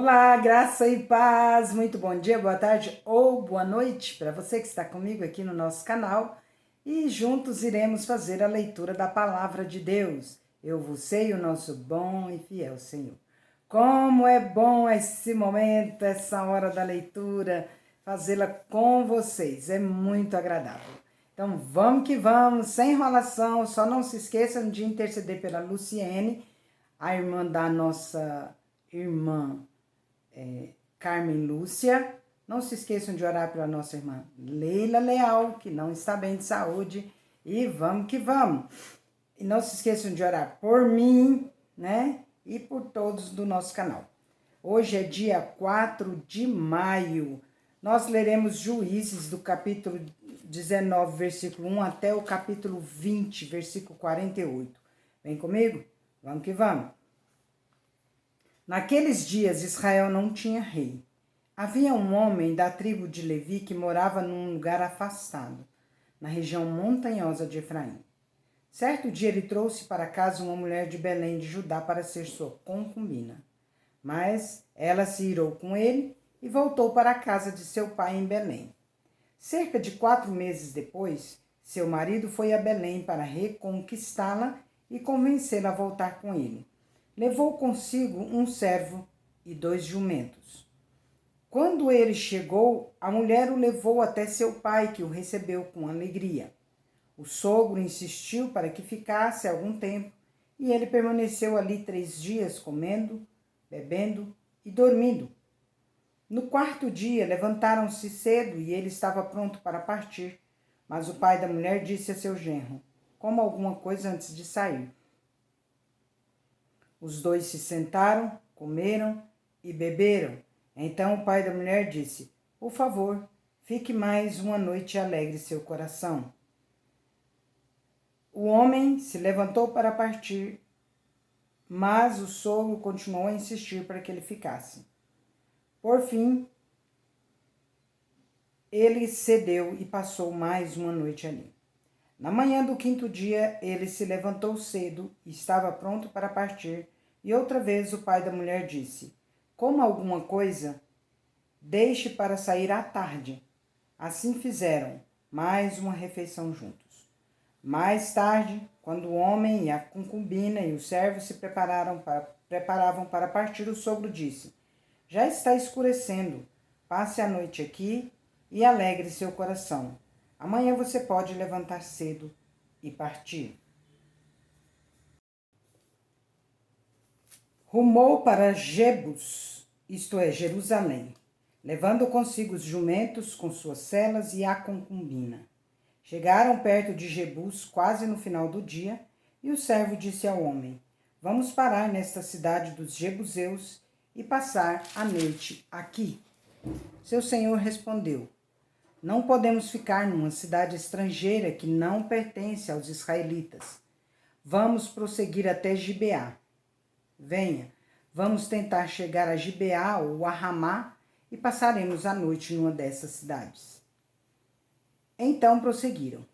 Olá, graça e paz, muito bom dia, boa tarde ou boa noite para você que está comigo aqui no nosso canal e juntos iremos fazer a leitura da palavra de Deus. Eu vos sei o nosso bom e fiel Senhor. Como é bom esse momento, essa hora da leitura, fazê-la com vocês, é muito agradável. Então vamos que vamos, sem enrolação, só não se esqueçam de interceder pela Luciene, a irmã da nossa irmã Carmen Lúcia. Não se esqueçam de orar pela nossa irmã Leila Leal, que não está bem de saúde. E vamos que vamos. E não se esqueçam de orar por mim, né? E por todos do nosso canal. Hoje é dia 4 de maio. Nós leremos Juízes do capítulo 19, versículo 1 até o capítulo 20, versículo 48. Vem comigo? Vamos que vamos. Naqueles dias, Israel não tinha rei. Havia um homem da tribo de Levi que morava num lugar afastado, na região montanhosa de Efraim. Certo dia ele trouxe para casa uma mulher de Belém de Judá para ser sua concubina. Mas ela se irou com ele e voltou para a casa de seu pai em Belém. Cerca de 4 meses depois, seu marido foi a Belém para reconquistá-la e convencê-la a voltar com ele. Levou consigo um servo e 2 jumentos. Quando ele chegou, a mulher o levou até seu pai, que o recebeu com alegria. O sogro insistiu para que ficasse algum tempo, e ele permaneceu ali 3 dias, comendo, bebendo e dormindo. No 4º dia, levantaram-se cedo e ele estava pronto para partir. Mas o pai da mulher disse a seu genro: coma alguma coisa antes de sair. Os 2 se sentaram, comeram e beberam. Então o pai da mulher disse: por favor, fique mais uma noite e alegre seu coração. O homem se levantou para partir, mas o sogro continuou a insistir para que ele ficasse. Por fim, ele cedeu e passou mais uma noite ali. Na manhã do 5º dia, ele se levantou cedo e estava pronto para partir, e outra vez o pai da mulher disse: coma alguma coisa, deixe para sair à tarde. Assim fizeram, mais uma refeição juntos. Mais tarde, quando o homem e a concubina e o servo se preparavam para partir, o sogro disse: já está escurecendo, passe a noite aqui e alegre seu coração. Amanhã você pode levantar cedo e partir. Rumou para Jebus, isto é, Jerusalém, levando consigo os jumentos com suas selas e a concubina. Chegaram perto de Jebus quase no final do dia, e o servo disse ao homem: vamos parar nesta cidade dos jebuseus e passar a noite aqui. Seu senhor respondeu: não podemos ficar numa cidade estrangeira que não pertence aos israelitas. Vamos prosseguir até Gibeá. Venha, vamos tentar chegar a Gibeá ou a Ramá e passaremos a noite numa dessas cidades. Então prosseguiram.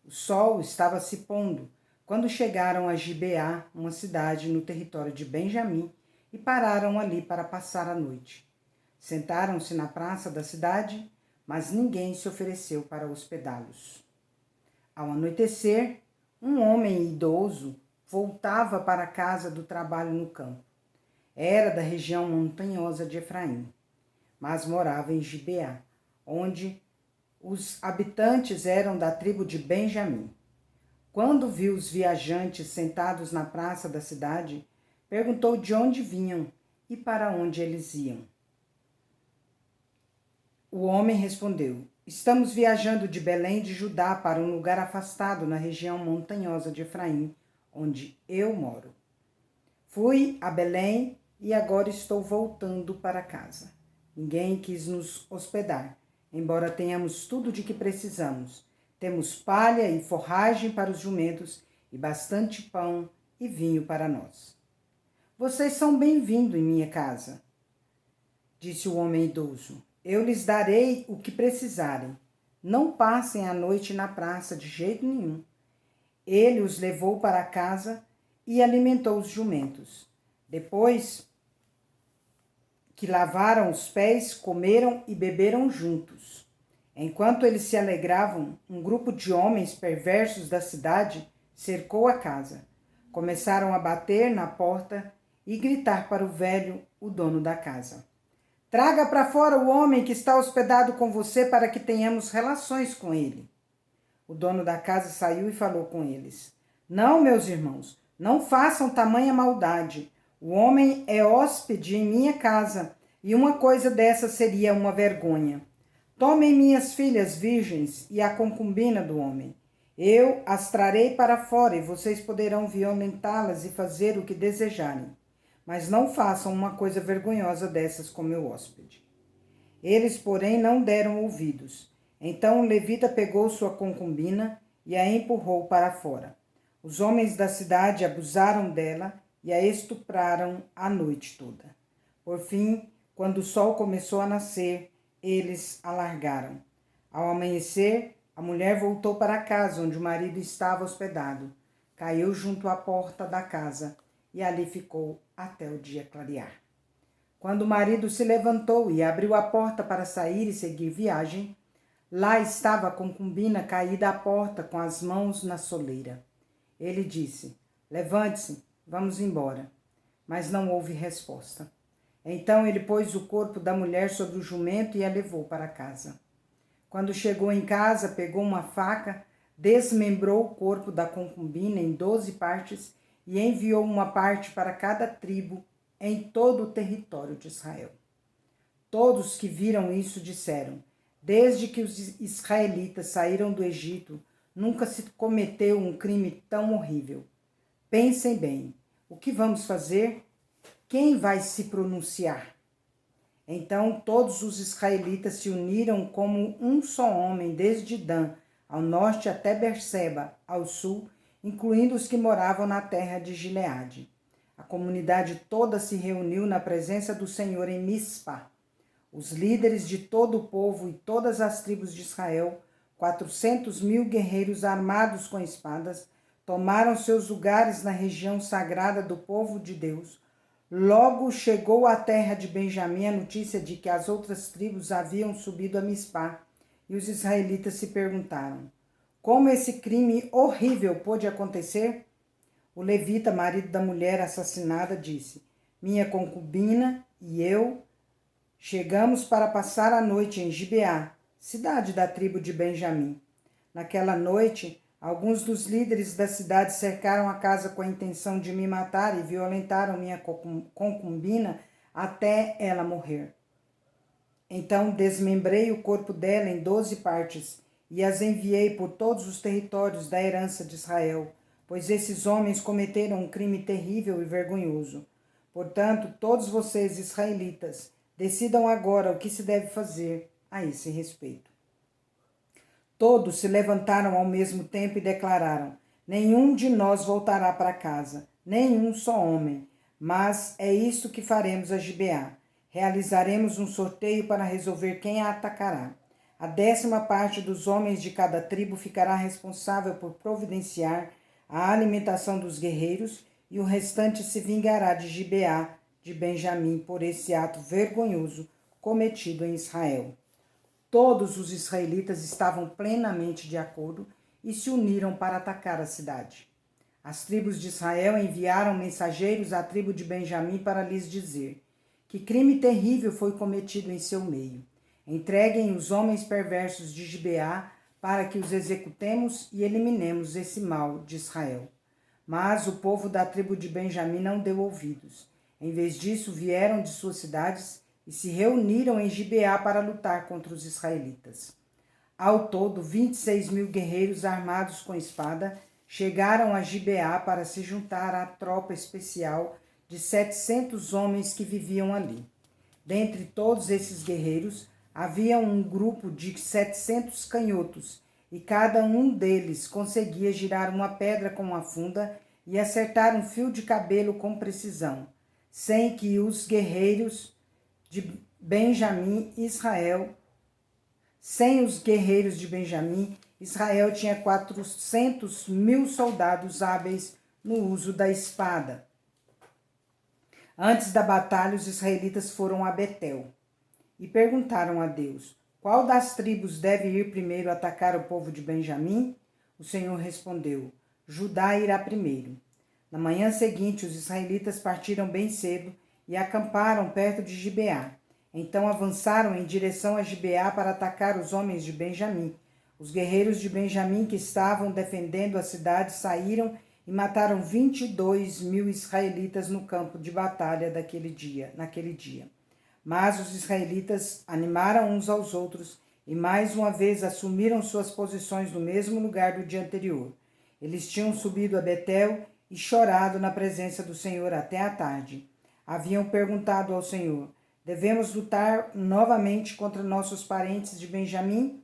O sol estava se pondo quando chegaram a Gibeá, uma cidade no território de Benjamim, e pararam ali para passar a noite. Sentaram-se na praça da cidade, mas ninguém se ofereceu para hospedá-los. Ao anoitecer, um homem idoso voltava para a casa do trabalho no campo. Era da região montanhosa de Efraim, mas morava em Gibeá, onde os habitantes eram da tribo de Benjamim. Quando viu os viajantes sentados na praça da cidade, perguntou de onde vinham e para onde eles iam. O homem respondeu: estamos viajando de Belém de Judá para um lugar afastado na região montanhosa de Efraim, onde eu moro. Fui a Belém e agora estou voltando para casa. Ninguém quis nos hospedar, embora tenhamos tudo de que precisamos. Temos palha e forragem para os jumentos e bastante pão e vinho para nós. Vocês são bem-vindos em minha casa, disse o homem idoso. Eu lhes darei o que precisarem. Não passem a noite na praça de jeito nenhum. Ele os levou para casa e alimentou os jumentos. Depois que lavaram os pés, comeram e beberam juntos. Enquanto eles se alegravam, um grupo de homens perversos da cidade cercou a casa. Começaram a bater na porta e gritar para o velho, o dono da casa: Traga para fora o homem que está hospedado com você para que tenhamos relações com ele. O dono da casa saiu e falou com eles: Não, meus irmãos, não façam tamanha maldade. O homem é hóspede em minha casa, e uma coisa dessa seria uma vergonha. Tomem minhas filhas virgens e a concubina do homem. Eu as trarei para fora e vocês poderão violentá-las e fazer o que desejarem. Mas não façam uma coisa vergonhosa dessas com meu hóspede. Eles, porém, não deram ouvidos. Então o levita pegou sua concubina e a empurrou para fora. Os homens da cidade abusaram dela e a estupraram a noite toda. Por fim, quando o sol começou a nascer, eles a largaram. Ao amanhecer, a mulher voltou para a casa onde o marido estava hospedado. Caiu junto à porta da casa e ali ficou até o dia clarear. Quando o marido se levantou e abriu a porta para sair e seguir viagem, lá estava a concubina caída à porta com as mãos na soleira. Ele disse: Levante-se, vamos embora. Mas não houve resposta. Então ele pôs o corpo da mulher sobre o jumento e a levou para casa. Quando chegou em casa, pegou uma faca, desmembrou o corpo da concubina em 12 partes e enviou uma parte para cada tribo em todo o território de Israel. Todos que viram isso disseram: Desde que os israelitas saíram do Egito, nunca se cometeu um crime tão horrível. Pensem bem, o que vamos fazer? Quem vai se pronunciar? Então todos os israelitas se uniram como um só homem, desde Dan, ao norte até Berseba, ao sul, incluindo os que moravam na terra de Gileade. A comunidade toda se reuniu na presença do Senhor em Mispa. Os líderes de todo o povo e todas as tribos de Israel, 400.000 guerreiros armados com espadas, tomaram seus lugares na região sagrada do povo de Deus. Logo chegou à terra de Benjamim a notícia de que as outras tribos haviam subido a Mispá, e os israelitas se perguntaram: como esse crime horrível pôde acontecer? O levita, marido da mulher assassinada, disse: Minha concubina e eu chegamos para passar a noite em Gibeá, cidade da tribo de Benjamim. Naquela noite, alguns dos líderes da cidade cercaram a casa com a intenção de me matar e violentaram minha concubina até ela morrer. Então desmembrei o corpo dela em 12 partes e as enviei por todos os territórios da herança de Israel, pois esses homens cometeram um crime terrível e vergonhoso. Portanto, todos vocês, israelitas, decidam agora o que se deve fazer a esse respeito. Todos se levantaram ao mesmo tempo e declararam: Nenhum de nós voltará para casa, nenhum só homem. Mas é isto que faremos a Gibeá. Realizaremos um sorteio para resolver quem a atacará. A 10ª parte dos homens de cada tribo ficará responsável por providenciar a alimentação dos guerreiros, e o restante se vingará de Gibeá de Benjamim por esse ato vergonhoso cometido em Israel. Todos os israelitas estavam plenamente de acordo e se uniram para atacar a cidade. As tribos de Israel enviaram mensageiros à tribo de Benjamim para lhes dizer: Que crime terrível foi cometido em seu meio. Entreguem os homens perversos de Gibeá para que os executemos e eliminemos esse mal de Israel. Mas o povo da tribo de Benjamim não deu ouvidos. Em vez disso, vieram de suas cidades e se reuniram em Gibeá para lutar contra os israelitas. Ao todo, 26.000 guerreiros armados com espada chegaram a Gibeá para se juntar à tropa especial de 700 homens que viviam ali. Dentre todos esses guerreiros, havia um grupo de 700 canhotos, e cada um deles conseguia girar uma pedra com uma funda e acertar um fio de cabelo com precisão, sem que os guerreiros de Benjamim, Israel tinha 400.000 soldados hábeis no uso da espada. Antes da batalha, os israelitas foram a Betel e perguntaram a Deus: qual das tribos deve ir primeiro atacar o povo de Benjamim? O Senhor respondeu: Judá irá primeiro. Na manhã seguinte, os israelitas partiram bem cedo e acamparam perto de Gibeá. Então avançaram em direção a Gibeá para atacar os homens de Benjamim. Os guerreiros de Benjamim que estavam defendendo a cidade saíram e mataram 22.000 israelitas no campo de batalha naquele dia. Mas os israelitas animaram uns aos outros e mais uma vez assumiram suas posições no mesmo lugar do dia anterior. Eles tinham subido a Betel e chorado na presença do Senhor até a tarde. Haviam perguntado ao Senhor: devemos lutar novamente contra nossos parentes de Benjamim?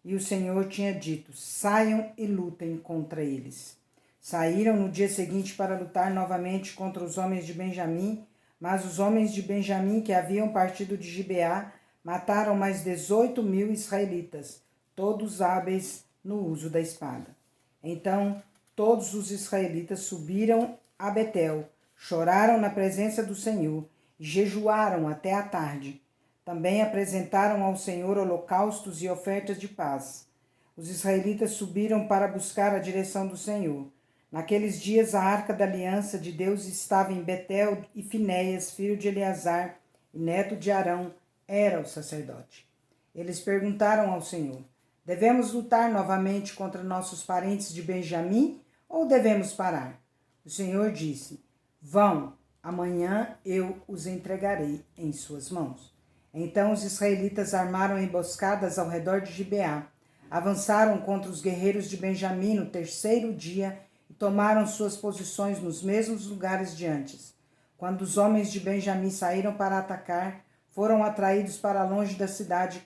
E o Senhor tinha dito: saiam e lutem contra eles. Saíram no dia seguinte para lutar novamente contra os homens de Benjamim, mas os homens de Benjamim que haviam partido de Gibeá mataram mais 18.000 israelitas, todos hábeis no uso da espada. Então todos os israelitas subiram a Betel, choraram na presença do Senhor e jejuaram até a tarde. Também apresentaram ao Senhor holocaustos e ofertas de paz. Os israelitas subiram para buscar a direção do Senhor. Naqueles dias a arca da aliança de Deus estava em Betel e Finéias, filho de Eleazar e neto de Arão, era o sacerdote. Eles perguntaram ao Senhor: devemos lutar novamente contra nossos parentes de Benjamim ou devemos parar? O Senhor disse: vão, amanhã eu os entregarei em suas mãos. Então os israelitas armaram emboscadas ao redor de Gibeá, avançaram contra os guerreiros de Benjamim no terceiro dia e tomaram suas posições nos mesmos lugares de antes. Quando os homens de Benjamim saíram para atacar, foram atraídos para longe da cidade.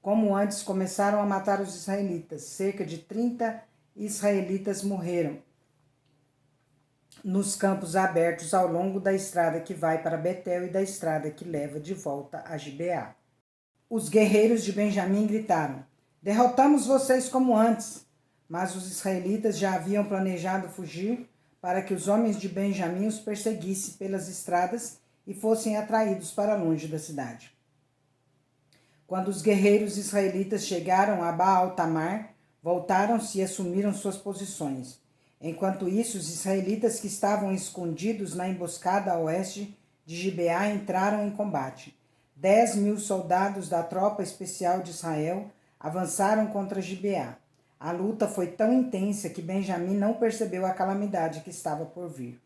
Como antes, começaram a matar os israelitas. Cerca de 30 israelitas morreram nos campos abertos ao longo da estrada que vai para Betel e da estrada que leva de volta a Gibeá. Os guerreiros de Benjamim gritaram: derrotamos vocês como antes. Mas os israelitas já haviam planejado fugir para que os homens de Benjamim os perseguissem pelas estradas e fossem atraídos para longe da cidade. Quando os guerreiros israelitas chegaram a Baal-Tamar, voltaram-se e assumiram suas posições. Enquanto isso, os israelitas que estavam escondidos na emboscada a oeste de Gibeá entraram em combate. 10.000 soldados da tropa especial de Israel avançaram contra Gibeá. A luta foi tão intensa que Benjamim não percebeu a calamidade que estava por vir.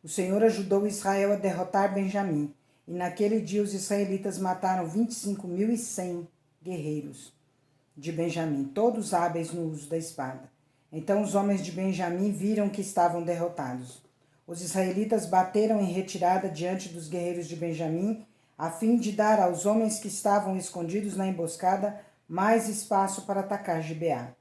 O Senhor ajudou Israel a derrotar Benjamim, e naquele dia os israelitas mataram 25.100 guerreiros de Benjamim, todos hábeis no uso da espada. Então os homens de Benjamim viram que estavam derrotados. Os israelitas bateram em retirada diante dos guerreiros de Benjamim, a fim de dar aos homens que estavam escondidos na emboscada mais espaço para atacar Gibeá.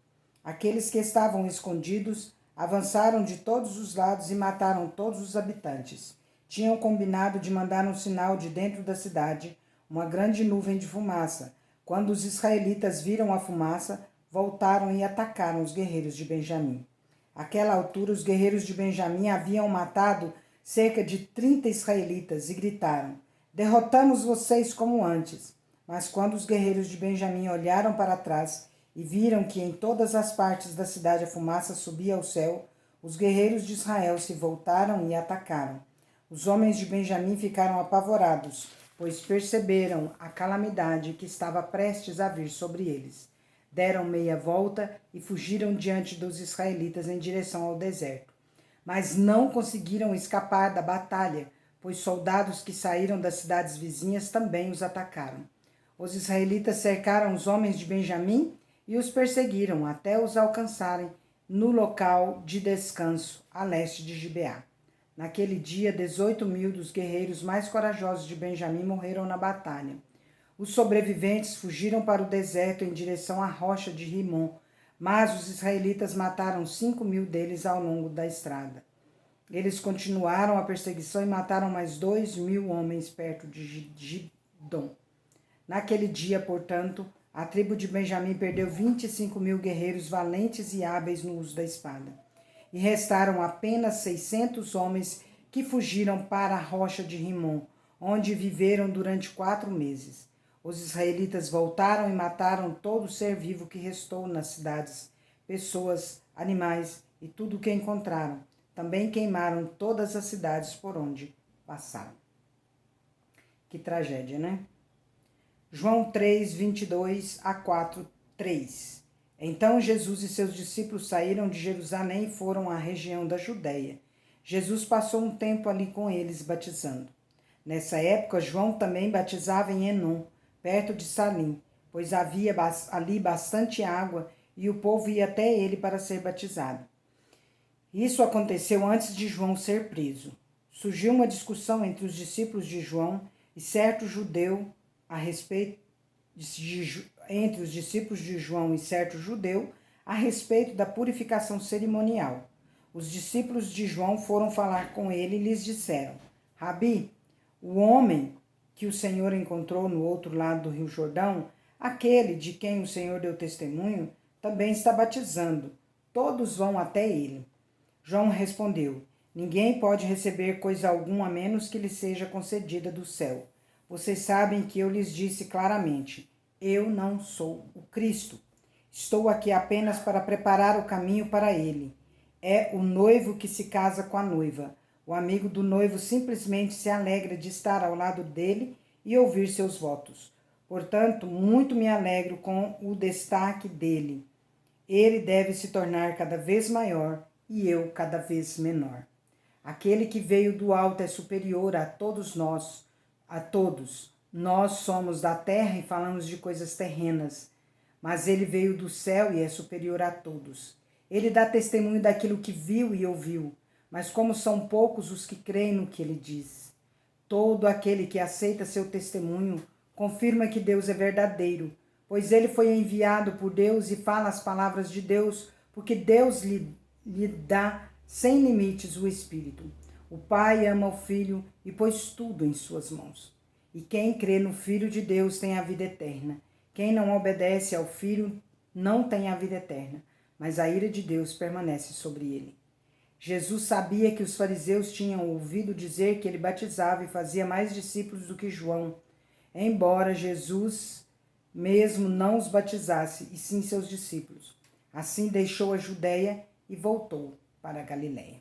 Aqueles que estavam escondidos avançaram de todos os lados e mataram todos os habitantes. Tinham combinado de mandar um sinal de dentro da cidade, uma grande nuvem de fumaça. Quando os israelitas viram a fumaça, voltaram e atacaram os guerreiros de Benjamim. Àquela altura, os guerreiros de Benjamim haviam matado cerca de 30 israelitas e gritaram: derrotamos vocês como antes. Mas quando os guerreiros de Benjamim olharam para trás e viram que em todas as partes da cidade a fumaça subia ao céu, os guerreiros de Israel se voltaram e atacaram. Os homens de Benjamim ficaram apavorados, pois perceberam a calamidade que estava prestes a vir sobre eles. Deram meia volta e fugiram diante dos israelitas em direção ao deserto. Mas não conseguiram escapar da batalha, pois soldados que saíram das cidades vizinhas também os atacaram. Os israelitas cercaram os homens de Benjamim e os perseguiram até os alcançarem no local de descanso a leste de Gibeá. Naquele dia, 18.000 dos guerreiros mais corajosos de Benjamim morreram na batalha. Os sobreviventes fugiram para o deserto em direção à rocha de Rimon, mas os israelitas mataram 5.000 deles ao longo da estrada. Eles continuaram a perseguição e mataram mais 2.000 homens perto de Gidom. Naquele dia, portanto, a tribo de Benjamim perdeu 25.000 guerreiros valentes e hábeis no uso da espada. E restaram apenas 600 homens que fugiram para a rocha de Rimom, onde viveram durante 4 meses. Os israelitas voltaram e mataram todo ser vivo que restou nas cidades, pessoas, animais e tudo o que encontraram. Também queimaram todas as cidades por onde passaram. Que tragédia, né? João 3, 22 a 4, 3. Então Jesus e seus discípulos saíram de Jerusalém e foram à região da Judéia. Jesus passou um tempo ali com eles, batizando. Nessa época, João também batizava em Enom, perto de Salim, pois havia ali bastante água e o povo ia até ele para ser batizado. Isso aconteceu antes de João ser preso. Surgiu uma discussão entre os discípulos de João e certo judeu entre os discípulos de João e certo judeu a respeito da purificação cerimonial. Os discípulos de João foram falar com ele e lhes disseram: Rabi, o homem que o Senhor encontrou no outro lado do rio Jordão, aquele de quem o Senhor deu testemunho, também está batizando. Todos vão até ele. João respondeu: Ninguém pode receber coisa alguma a menos que lhe seja concedida do céu. Vocês sabem que eu lhes disse claramente: eu não sou o Cristo. Estou aqui apenas para preparar o caminho para ele. É o noivo que se casa com a noiva. O amigo do noivo simplesmente se alegra de estar ao lado dele e ouvir seus votos. Portanto, muito me alegro com o destaque dele. Ele deve se tornar cada vez maior e eu cada vez menor. Aquele que veio do alto é superior a todos nós, a todos. Nós somos da terra e falamos de coisas terrenas, mas ele veio do céu e é superior a todos. Ele dá testemunho daquilo que viu e ouviu, mas como são poucos os que creem no que ele diz. Todo aquele que aceita seu testemunho confirma que Deus é verdadeiro, pois ele foi enviado por Deus e fala as palavras de Deus, porque Deus lhe dá sem limites o Espírito. O Pai ama o Filho e pôs tudo em suas mãos. E quem crê no Filho de Deus tem a vida eterna. Quem não obedece ao Filho não tem a vida eterna, mas a ira de Deus permanece sobre ele. Jesus sabia que os fariseus tinham ouvido dizer que ele batizava e fazia mais discípulos do que João, embora Jesus mesmo não os batizasse, e sim seus discípulos. Assim deixou a Judéia e voltou para a Galiléia.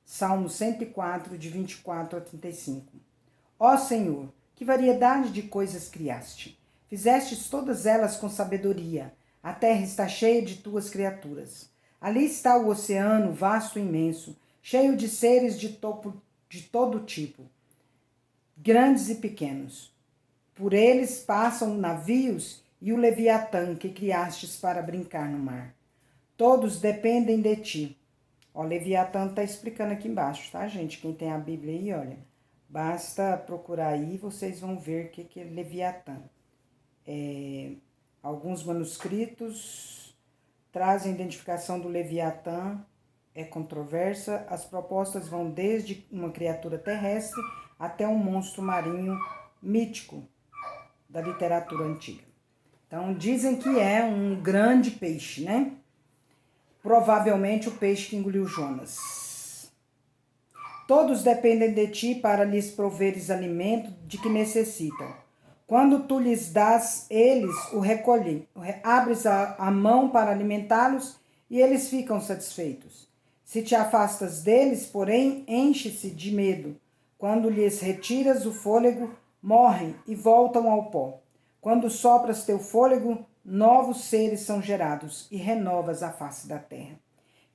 Salmo 104, de 24 a 35. Ó Senhor, que variedade de coisas criaste! Fizestes todas elas com sabedoria. A terra está cheia de tuas criaturas. Ali está o oceano, vasto e imenso, cheio de seres de todo tipo, grandes e pequenos. Por eles passam navios e o Leviatã que criastes para brincar no mar. Todos dependem de ti. Ó, Leviatã está explicando aqui embaixo, tá, gente? Quem tem a Bíblia aí, olha. Basta procurar aí, vocês vão ver o que é Leviatã. Alguns manuscritos trazem a identificação do Leviatã, é controversa. As propostas vão desde uma criatura terrestre até um monstro marinho mítico da literatura antiga. Então, dizem que é um grande peixe, né? Provavelmente o peixe que engoliu Jonas. Todos dependem de ti para lhes proveres alimento de que necessitam. Quando tu lhes dás, eles o recolhem. Abres a mão para alimentá-los e eles ficam satisfeitos. Se te afastas deles, porém, enche-se de medo. Quando lhes retiras o fôlego, morrem e voltam ao pó. Quando sopras teu fôlego, novos seres são gerados e renovas a face da terra.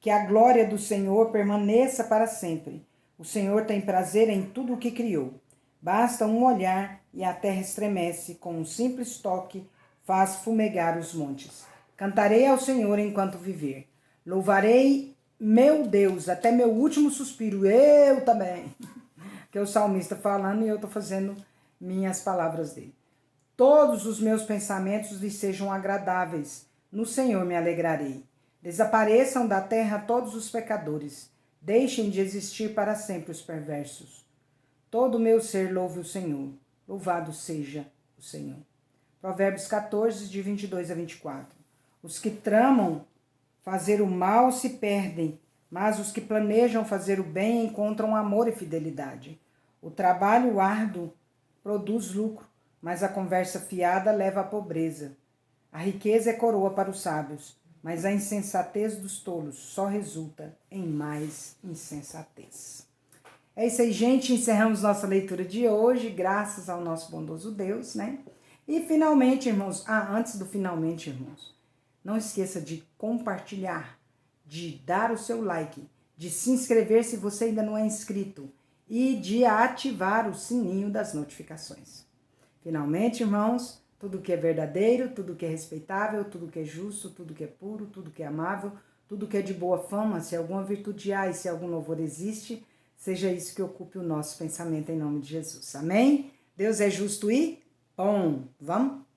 Que a glória do Senhor permaneça para sempre. O Senhor tem prazer em tudo o que criou. Basta um olhar e a terra estremece, com um simples toque faz fumegar os montes. Cantarei ao Senhor enquanto viver. Louvarei meu Deus até meu último suspiro. Eu também. Que é o salmista falando e eu estou fazendo minhas palavras dele. Todos os meus pensamentos lhe sejam agradáveis. No Senhor me alegrarei. Desapareçam da terra todos os pecadores. Deixem de existir para sempre os perversos. Todo o meu ser louve o Senhor. Louvado seja o Senhor. Provérbios 14, de 22 a 24. Os que tramam fazer o mal se perdem, mas os que planejam fazer o bem encontram amor e fidelidade. O trabalho árduo produz lucro, mas a conversa fiada leva à pobreza. A riqueza é coroa para os sábios, mas a insensatez dos tolos só resulta em mais insensatez. É isso aí, gente. Encerramos nossa leitura de hoje, graças ao nosso bondoso Deus, né? E finalmente, irmãos, antes do finalmente, irmãos, não esqueça de compartilhar, de dar o seu like, de se inscrever se você ainda não é inscrito e de ativar o sininho das notificações. Finalmente, irmãos, tudo que é verdadeiro, tudo que é respeitável, tudo que é justo, tudo que é puro, tudo que é amável, tudo que é de boa fama, se alguma virtude há e se algum louvor existe, seja isso que ocupe o nosso pensamento em nome de Jesus. Amém? Deus é justo e bom. Vamos?